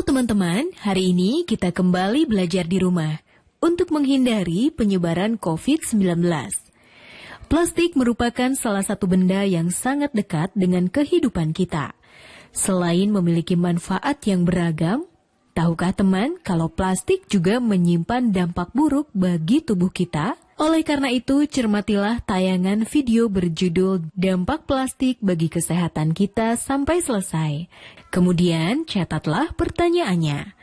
teman-teman, hari ini kita kembali belajar di rumah untuk menghindari penyebaran COVID-19. Plastik merupakan salah satu benda yang sangat dekat dengan kehidupan kita. Selain memiliki manfaat yang beragam, tahukah teman kalau plastik juga menyimpan dampak buruk bagi tubuh kita? Oleh karena itu, cermatilah tayangan video berjudul Dampak Plastik bagi Kesehatan Kita sampai selesai. Kemudian, catatlah pertanyaannya.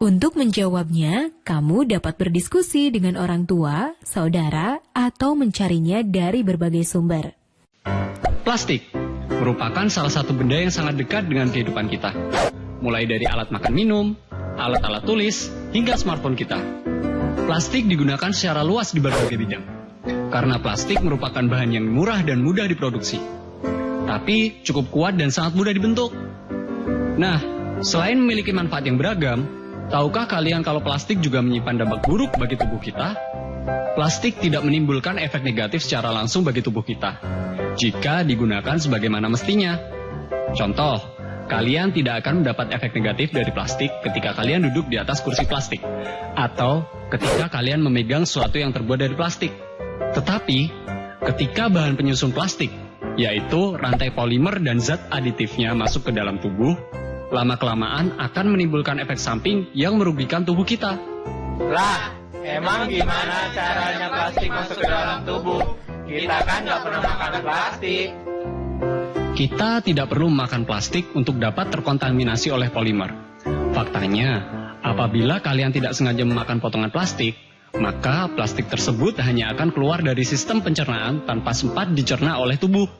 Untuk menjawabnya, kamu dapat berdiskusi dengan orang tua, saudara, atau mencarinya dari berbagai sumber. Plastik merupakan salah satu benda yang sangat dekat dengan kehidupan kita. Mulai dari alat makan minum, alat-alat tulis, hingga smartphone kita. Plastik digunakan secara luas di berbagai bidang. Karena plastik merupakan bahan yang murah dan mudah diproduksi. Tapi cukup kuat dan sangat mudah dibentuk. Nah, selain memiliki manfaat yang beragam, tahukah kalian kalau plastik juga menyimpan dampak buruk bagi tubuh kita? Plastik tidak menimbulkan efek negatif secara langsung bagi tubuh kita jika digunakan sebagaimana mestinya. Contoh, kalian tidak akan mendapat efek negatif dari plastik ketika kalian duduk di atas kursi plastik atau ketika kalian memegang sesuatu yang terbuat dari plastik. Tetapi, ketika bahan penyusun plastik, yaitu rantai polimer dan zat aditifnya masuk ke dalam tubuh, lama-kelamaan akan menimbulkan efek samping yang merugikan tubuh kita. Lah, emang gimana caranya plastik masuk ke dalam tubuh? Kita kan nggak pernah makan plastik. Kita tidak perlu memakan plastik untuk dapat terkontaminasi oleh polimer. Faktanya, apabila kalian tidak sengaja memakan potongan plastik, maka plastik tersebut hanya akan keluar dari sistem pencernaan tanpa sempat dicerna oleh tubuh.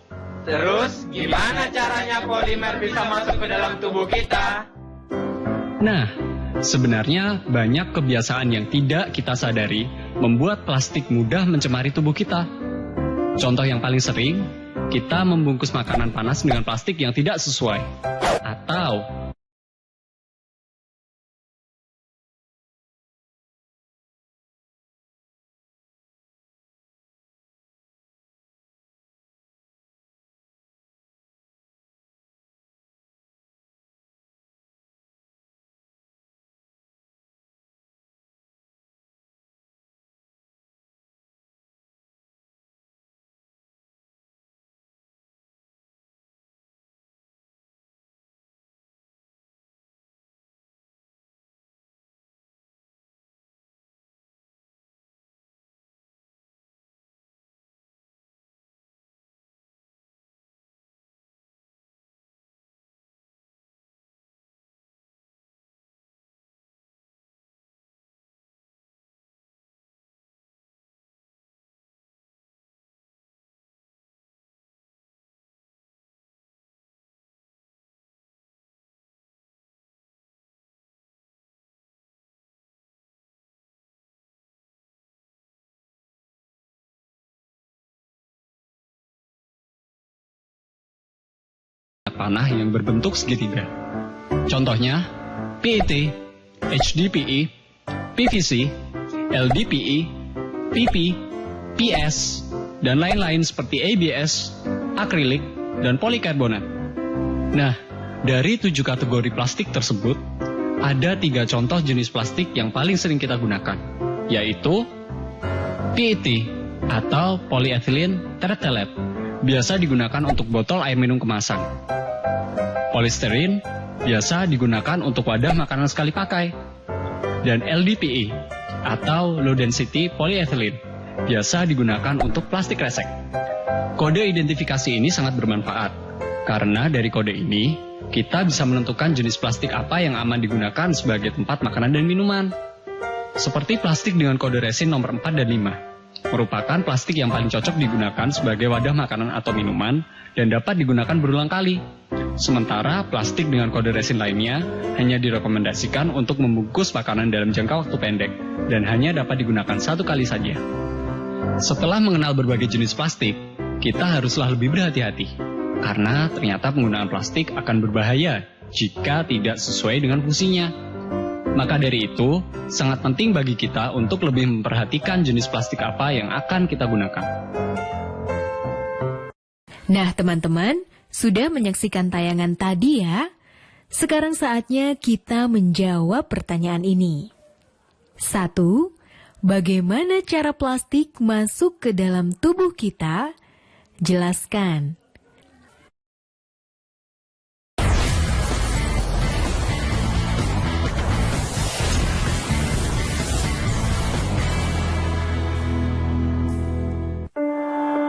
Terus, gimana caranya polimer bisa masuk ke dalam tubuh kita? Nah, sebenarnya banyak kebiasaan yang tidak kita sadari membuat plastik mudah mencemari tubuh kita. Contoh yang paling sering, kita membungkus makanan panas dengan plastik yang tidak sesuai. Atau panah yang berbentuk segitiga. Contohnya, PET, HDPE, PVC, LDPE, PP, PS, dan lain-lain seperti ABS, akrilik, dan polikarbonat. Nah, dari 7 kategori plastik tersebut, ada 3 contoh jenis plastik yang paling sering kita gunakan, yaitu PET atau polyethylene terephthalate, biasa digunakan untuk botol air minum kemasan. Polystyrene biasa digunakan untuk wadah makanan sekali pakai. Dan LDPE atau low density polyethylene biasa digunakan untuk plastik kresek. Kode identifikasi ini sangat bermanfaat karena dari kode ini kita bisa menentukan jenis plastik apa yang aman digunakan sebagai tempat makanan dan minuman. Seperti plastik dengan kode resin nomor 4 dan 5 merupakan plastik yang paling cocok digunakan sebagai wadah makanan atau minuman dan dapat digunakan berulang kali. Sementara plastik dengan kode resin lainnya hanya direkomendasikan untuk membungkus makanan dalam jangka waktu pendek dan hanya dapat digunakan 1 kali saja. Setelah mengenal berbagai jenis plastik, kita haruslah lebih berhati-hati karena ternyata penggunaan plastik akan berbahaya jika tidak sesuai dengan fungsinya. Maka dari itu, sangat penting bagi kita untuk lebih memperhatikan jenis plastik apa yang akan kita gunakan. Nah, teman-teman, sudah menyaksikan tayangan tadi ya? Sekarang saatnya kita menjawab pertanyaan ini. 1. Bagaimana cara plastik masuk ke dalam tubuh kita? Jelaskan.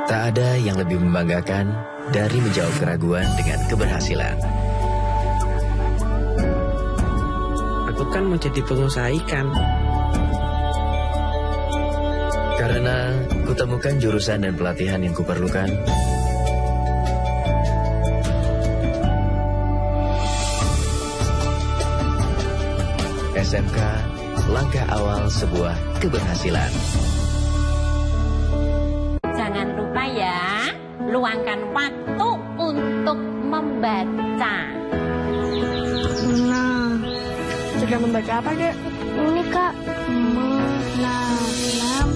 Tak ada yang lebih membanggakan dari menjawab keraguan dengan keberhasilan. Aku kan mau jadi pengusaha ikan. Karena kutemukan jurusan dan pelatihan yang kuperlukan. SMK, langkah awal sebuah keberhasilan. Jangan lupa ya, luangkan waktu untuk membaca. Nah, sudah membaca apa, Dek? Ini, Kak. Menanam.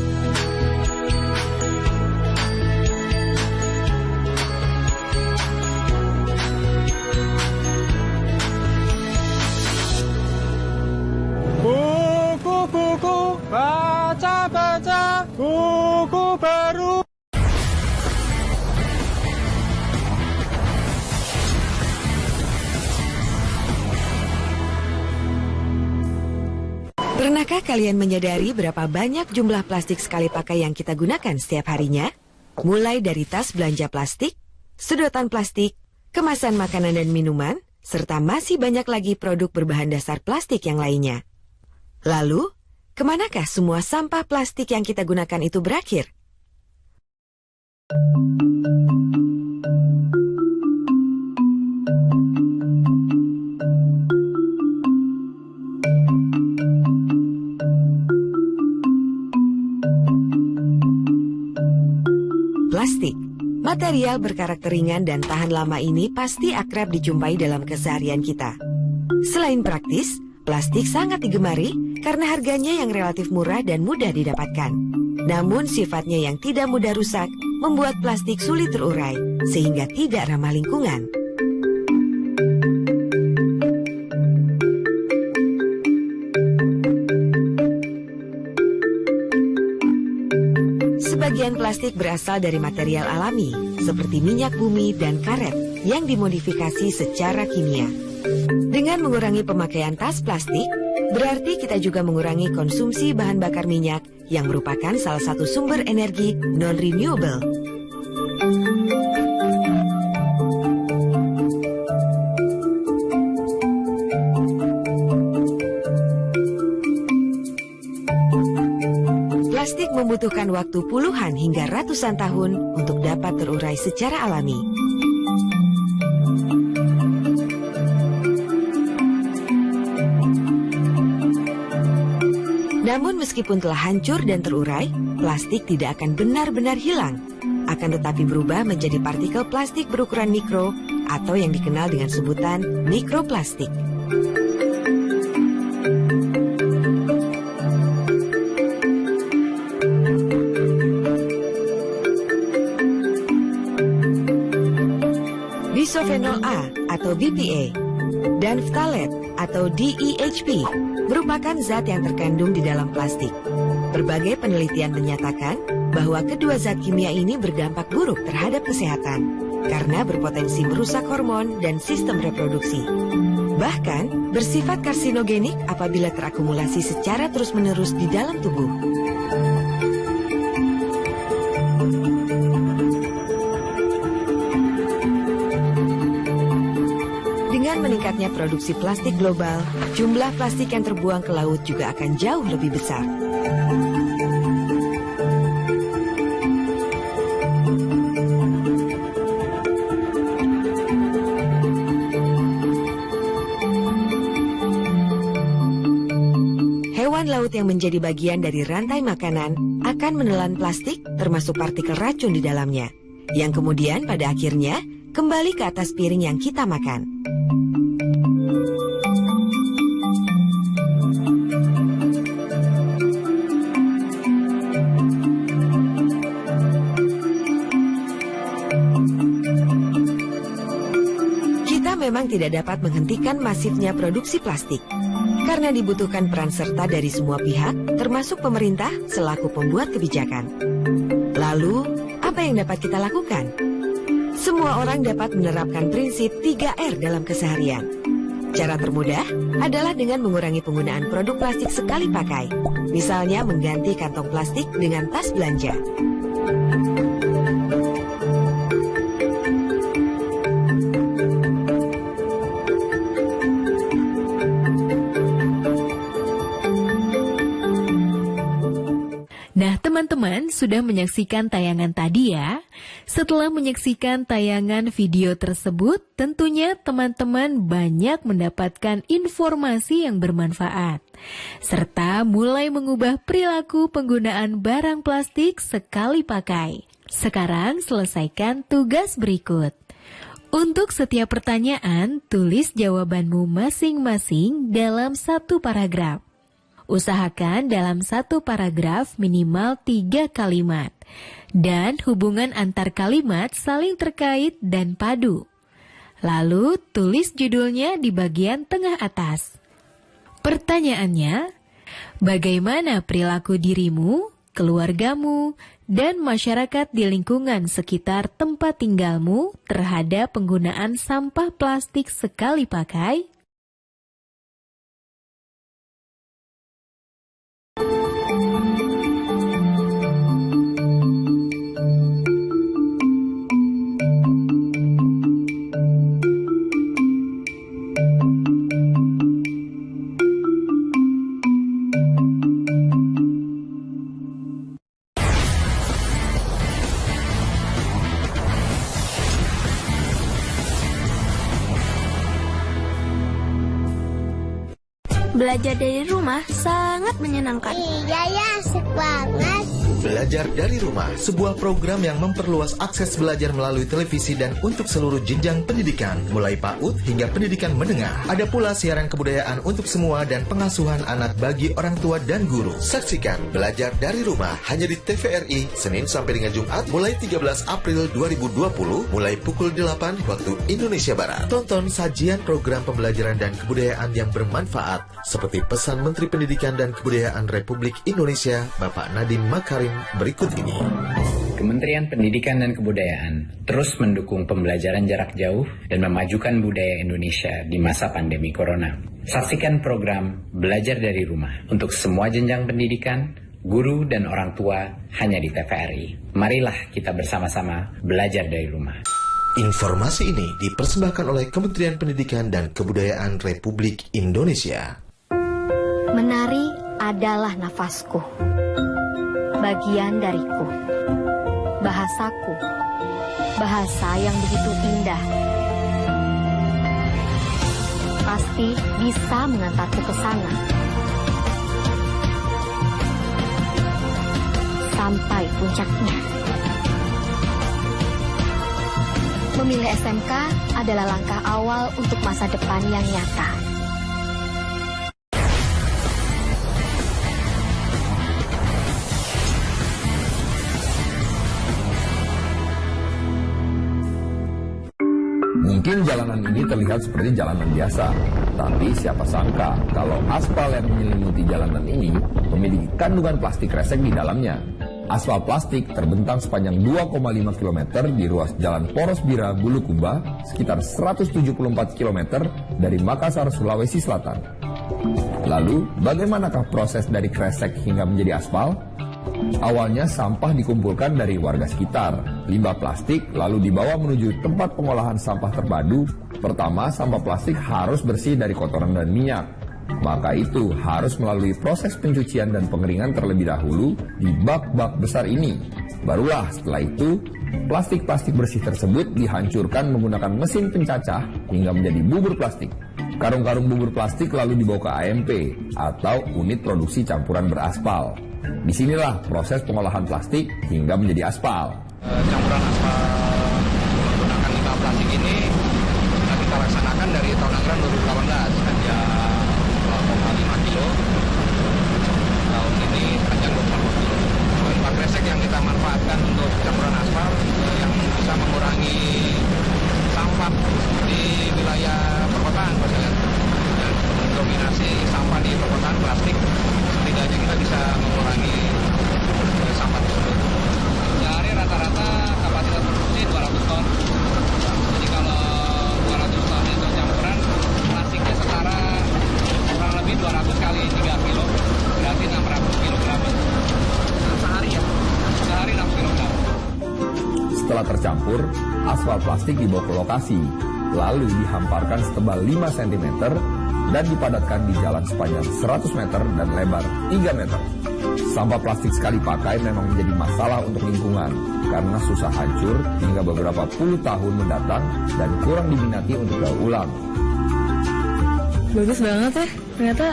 Buku-buku, baca-baca, buku baru. Pernahkah kalian menyadari berapa banyak jumlah plastik sekali pakai yang kita gunakan setiap harinya? Mulai dari tas belanja plastik, sedotan plastik, kemasan makanan dan minuman, serta masih banyak lagi produk berbahan dasar plastik yang lainnya. Lalu, kemanakah semua sampah plastik yang kita gunakan itu berakhir? Plastik, material berkarakter ringan dan tahan lama ini pasti akrab dijumpai dalam keseharian kita. Selain praktis, plastik sangat digemari karena harganya yang relatif murah dan mudah didapatkan. Namun sifatnya yang tidak mudah rusak membuat plastik sulit terurai sehingga tidak ramah lingkungan. Sebagian plastik berasal dari material alami, seperti minyak bumi dan karet yang dimodifikasi secara kimia. Dengan mengurangi pemakaian tas plastik, berarti kita juga mengurangi konsumsi bahan bakar minyak yang merupakan salah satu sumber energi non-renewable. Plastik membutuhkan waktu puluhan hingga ratusan tahun untuk dapat terurai secara alami. Namun meskipun telah hancur dan terurai, plastik tidak akan benar-benar hilang. Akan tetapi berubah menjadi partikel plastik berukuran mikro atau yang dikenal dengan sebutan mikroplastik. Bisofenol A atau BPA dan phthalates atau DEHP merupakan zat yang terkandung di dalam plastik. Berbagai penelitian menyatakan bahwa kedua zat kimia ini berdampak buruk terhadap kesehatan karena berpotensi merusak hormon dan sistem reproduksi. Bahkan bersifat karsinogenik apabila terakumulasi secara terus-menerus di dalam tubuh. Dengan meningkatnya produksi plastik global, jumlah plastik yang terbuang ke laut juga akan jauh lebih besar. Hewan laut yang menjadi bagian dari rantai makanan akan menelan plastik termasuk partikel racun di dalamnya, yang kemudian pada akhirnya kembali ke atas piring yang kita makan. Memang tidak dapat menghentikan masifnya produksi plastik. Karena dibutuhkan peran serta dari semua pihak, termasuk pemerintah selaku pembuat kebijakan. Lalu, apa yang dapat kita lakukan? Semua orang dapat menerapkan prinsip 3R dalam keseharian. Cara termudah adalah dengan mengurangi penggunaan produk plastik sekali pakai. Misalnya mengganti kantong plastik dengan tas belanja. Nah, teman-teman sudah menyaksikan tayangan tadi ya. Setelah menyaksikan tayangan video tersebut, tentunya teman-teman banyak mendapatkan informasi yang bermanfaat. Serta mulai mengubah perilaku penggunaan barang plastik sekali pakai. Sekarang selesaikan tugas berikut. Untuk setiap pertanyaan, tulis jawabanmu masing-masing dalam satu paragraf. Usahakan dalam satu paragraf minimal 3 kalimat. Dan hubungan antar kalimat saling terkait dan padu. Lalu tulis judulnya di bagian tengah atas. Pertanyaannya, bagaimana perilaku dirimu, keluargamu, dan masyarakat di lingkungan sekitar tempat tinggalmu terhadap penggunaan sampah plastik sekali pakai? Belajar dari rumah sangat menyenangkan. Iya ya, asik banget. Belajar dari Rumah, sebuah program yang memperluas akses belajar melalui televisi dan untuk seluruh jenjang pendidikan, mulai PAUD hingga pendidikan menengah. Ada pula siaran kebudayaan untuk semua dan pengasuhan anak bagi orang tua dan guru. Saksikan Belajar dari Rumah hanya di TVRI, Senin sampai dengan Jumat, mulai 13 April 2020, mulai pukul 8 waktu Indonesia Barat. Tonton sajian program pembelajaran dan kebudayaan yang bermanfaat, seperti pesan Menteri Pendidikan dan Kebudayaan Republik Indonesia, Bapak Nadiem Makarim berikut ini. Kementerian Pendidikan dan Kebudayaan terus mendukung pembelajaran jarak jauh dan memajukan budaya Indonesia di masa pandemi corona. Saksikan program Belajar dari Rumah untuk semua jenjang pendidikan, guru dan orang tua hanya di TVRI. Marilah kita bersama-sama belajar dari rumah. Informasi ini dipersembahkan oleh Kementerian Pendidikan dan Kebudayaan Republik Indonesia. Menari adalah nafasku, bagian dariku, bahasaku, bahasa yang begitu indah. Pasti bisa mengantarku ke sana, sampai puncaknya. Memilih SMK adalah langkah awal untuk masa depan yang nyata. Mungkin jalanan ini terlihat seperti jalanan biasa, tapi siapa sangka kalau aspal yang menyelimuti jalanan ini memiliki kandungan plastik kresek di dalamnya. Aspal plastik terbentang sepanjang 2,5 km di ruas Jalan Poros Bira Bulukumba, sekitar 174 km dari Makassar, Sulawesi Selatan. Lalu, bagaimanakah proses dari kresek hingga menjadi aspal? Awalnya sampah dikumpulkan dari warga sekitar. Limbah plastik lalu dibawa menuju tempat pengolahan sampah terpadu. Pertama, sampah plastik harus bersih dari kotoran dan minyak. Maka itu harus melalui proses pencucian dan pengeringan terlebih dahulu di bak-bak besar ini. Barulah setelah itu, plastik-plastik bersih tersebut dihancurkan menggunakan mesin pencacah hingga menjadi bubur plastik. Karung-karung bubur plastik lalu dibawa ke AMP atau unit produksi campuran beraspal. Disinilah proses pengolahan plastik hingga menjadi aspal. Campuran aspal menggunakan limbah plastik ini sudah kita laksanakan dari tahun anggaran 2018. Hanya 2,5 kilo. Tahun ini panjang 20 kilo. Limbah kresek yang kita manfaatkan untuk campuran aspal yang bisa mengurangi sampah di wilayah Setelah tercampur, aspal plastik dibawa ke lokasi, lalu dihamparkan setebal 5 cm dan dipadatkan di jalan sepanjang 100 meter dan lebar 3 meter. Sampah plastik sekali pakai memang menjadi masalah untuk lingkungan karena susah hancur hingga beberapa puluh tahun mendatang dan kurang diminati untuk daur ulang. Bagus banget ya, ternyata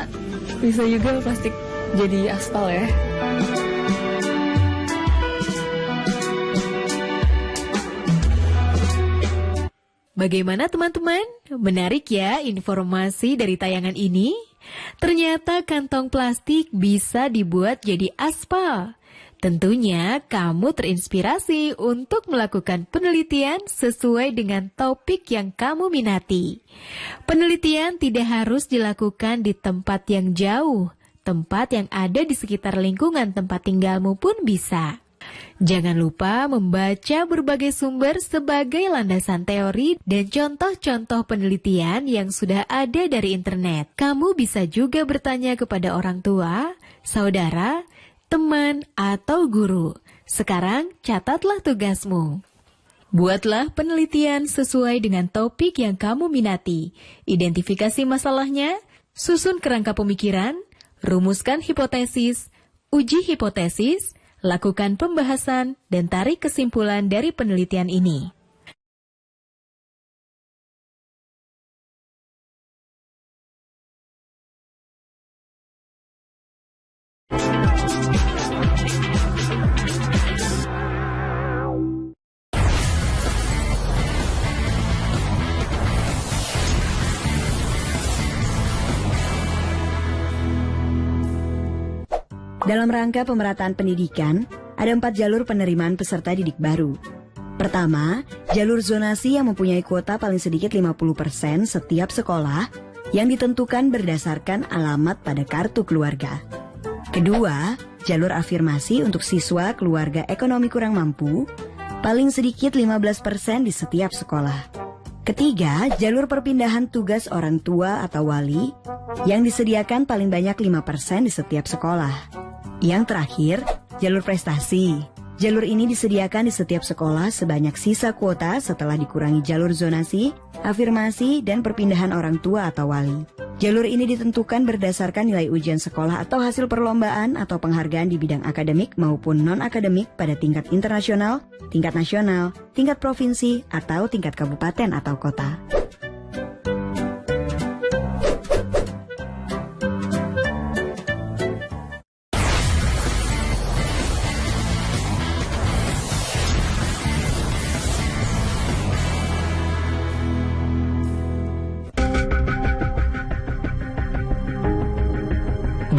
bisa juga plastik jadi aspal ya. Bagaimana teman-teman? Menarik ya informasi dari tayangan ini? Ternyata kantong plastik bisa dibuat jadi aspal. Tentunya kamu terinspirasi untuk melakukan penelitian sesuai dengan topik yang kamu minati. Penelitian tidak harus dilakukan di tempat yang jauh. Tempat yang ada di sekitar lingkungan tempat tinggalmu pun bisa. Jangan lupa membaca berbagai sumber sebagai landasan teori dan contoh-contoh penelitian yang sudah ada dari internet. Kamu bisa juga bertanya kepada orang tua, saudara, teman, atau guru. Sekarang catatlah tugasmu. Buatlah penelitian sesuai dengan topik yang kamu minati. Identifikasi masalahnya, susun kerangka pemikiran, rumuskan hipotesis, uji hipotesis, lakukan pembahasan, dan tarik kesimpulan dari penelitian ini. Dalam rangka pemerataan pendidikan, ada 4 jalur penerimaan peserta didik baru. Pertama, jalur zonasi yang mempunyai kuota paling sedikit 50% setiap sekolah yang ditentukan berdasarkan alamat pada kartu keluarga. Kedua, jalur afirmasi untuk siswa keluarga ekonomi kurang mampu, paling sedikit 15% di setiap sekolah. Ketiga, jalur perpindahan tugas orang tua atau wali yang disediakan paling banyak 5% di setiap sekolah. Yang terakhir, jalur prestasi. Jalur ini disediakan di setiap sekolah sebanyak sisa kuota setelah dikurangi jalur zonasi, afirmasi, dan perpindahan orang tua atau wali. Jalur ini ditentukan berdasarkan nilai ujian sekolah atau hasil perlombaan atau penghargaan di bidang akademik maupun non-akademik pada tingkat internasional, tingkat nasional, tingkat provinsi, atau tingkat kabupaten atau kota.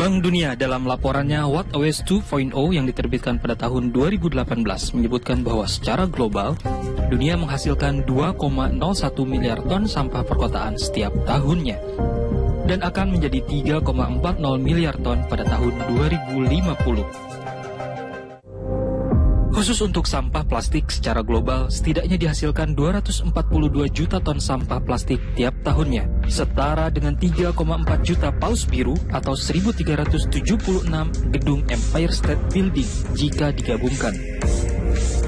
Bank Dunia dalam laporannya What a Waste 2.0 yang diterbitkan pada tahun 2018 menyebutkan bahwa secara global, dunia menghasilkan 2,01 miliar ton sampah perkotaan setiap tahunnya dan akan menjadi 3,40 miliar ton pada tahun 2050. Khusus untuk sampah plastik secara global, setidaknya dihasilkan 242 juta ton sampah plastik tiap tahunnya, setara dengan 3,4 juta paus biru atau 1.376 gedung Empire State Building jika digabungkan.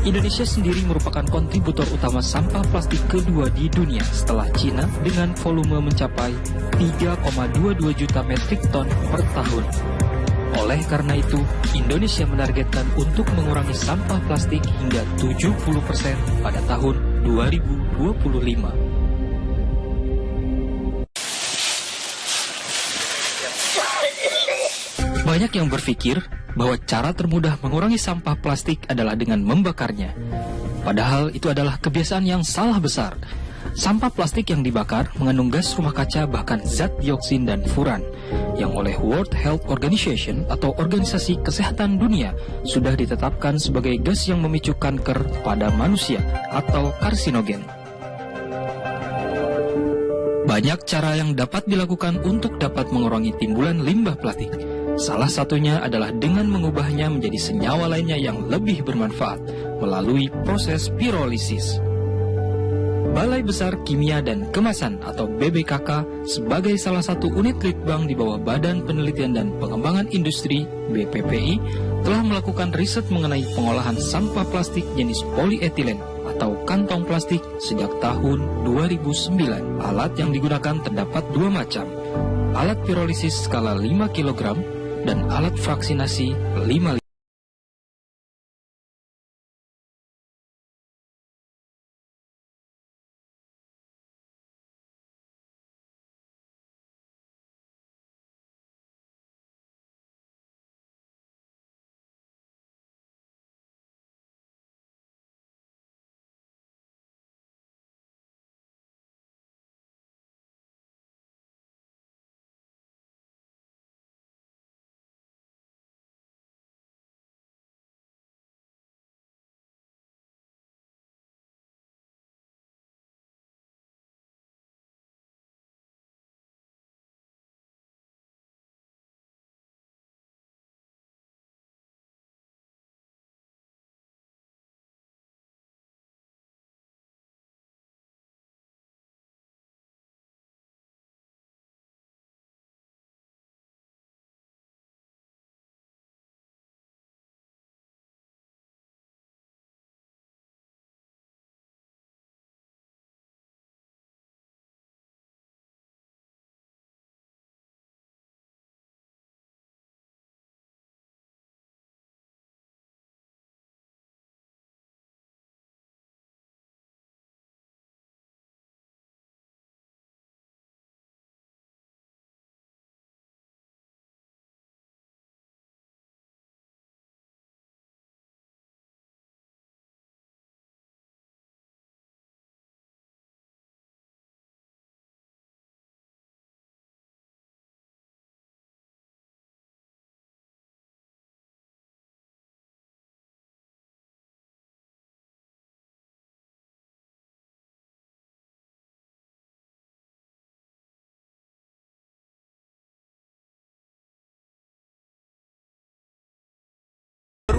Indonesia sendiri merupakan kontributor utama sampah plastik kedua di dunia setelah Cina dengan volume mencapai 3,22 juta metrik ton per tahun. Oleh karena itu, Indonesia menargetkan untuk mengurangi sampah plastik hingga 70% pada tahun 2025. Banyak yang berpikir bahwa cara termudah mengurangi sampah plastik adalah dengan membakarnya. Padahal itu adalah kebiasaan yang salah besar. Sampah plastik yang dibakar mengandung gas rumah kaca bahkan zat dioksin dan furan yang oleh World Health Organization atau Organisasi Kesehatan Dunia sudah ditetapkan sebagai gas yang memicu kanker pada manusia atau karsinogen. Banyak cara yang dapat dilakukan untuk dapat mengurangi timbulan limbah plastik. Salah satunya adalah dengan mengubahnya menjadi senyawa lainnya yang lebih bermanfaat melalui proses pirolisis. Balai Besar Kimia dan Kemasan atau BBKK sebagai salah satu unit litbang di bawah Badan Penelitian dan Pengembangan Industri BPPI telah melakukan riset mengenai pengolahan sampah plastik jenis polietilen atau kantong plastik sejak tahun 2009. Alat yang digunakan terdapat dua macam, alat pirolisis skala 5 kg dan alat fraksinasi 5 liter.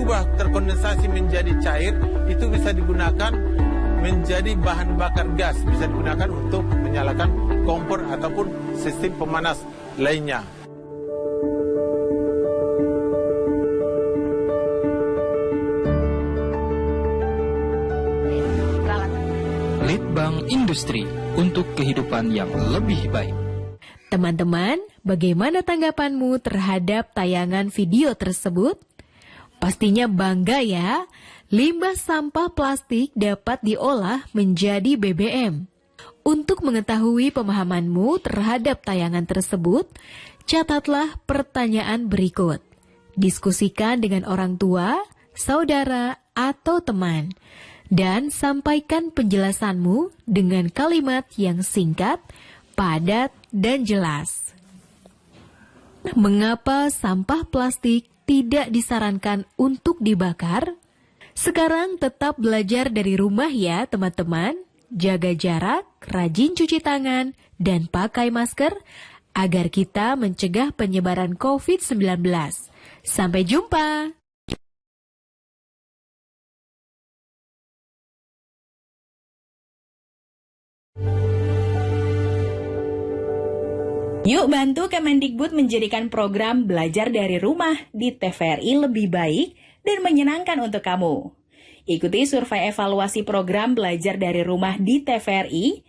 Berubah terkondensasi menjadi cair, itu bisa digunakan menjadi bahan bakar gas, bisa digunakan untuk menyalakan kompor ataupun sistem pemanas lainnya. Litbang Industri untuk kehidupan yang lebih baik. Teman-teman, bagaimana tanggapanmu terhadap tayangan video tersebut? Pastinya bangga ya, limbah sampah plastik dapat diolah menjadi BBM. Untuk mengetahui pemahamanmu terhadap tayangan tersebut, catatlah pertanyaan berikut. Diskusikan dengan orang tua, saudara, atau teman. Dan sampaikan penjelasanmu dengan kalimat yang singkat, padat, dan jelas. Mengapa sampah plastik tidak disarankan untuk dibakar? Sekarang tetap belajar dari rumah ya teman-teman. Jaga jarak, rajin cuci tangan, dan pakai masker agar kita mencegah penyebaran COVID-19. Sampai jumpa! Yuk bantu Kemendikbud menjadikan program belajar dari rumah di TVRI lebih baik dan menyenangkan untuk kamu. Ikuti survei evaluasi program belajar dari rumah di TVRI.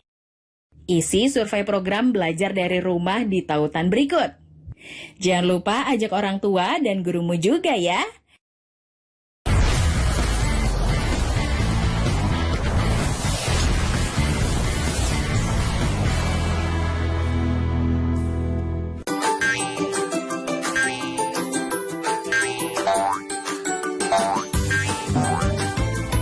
Isi survei program belajar dari rumah di tautan berikut. Jangan lupa ajak orang tua dan gurumu juga ya.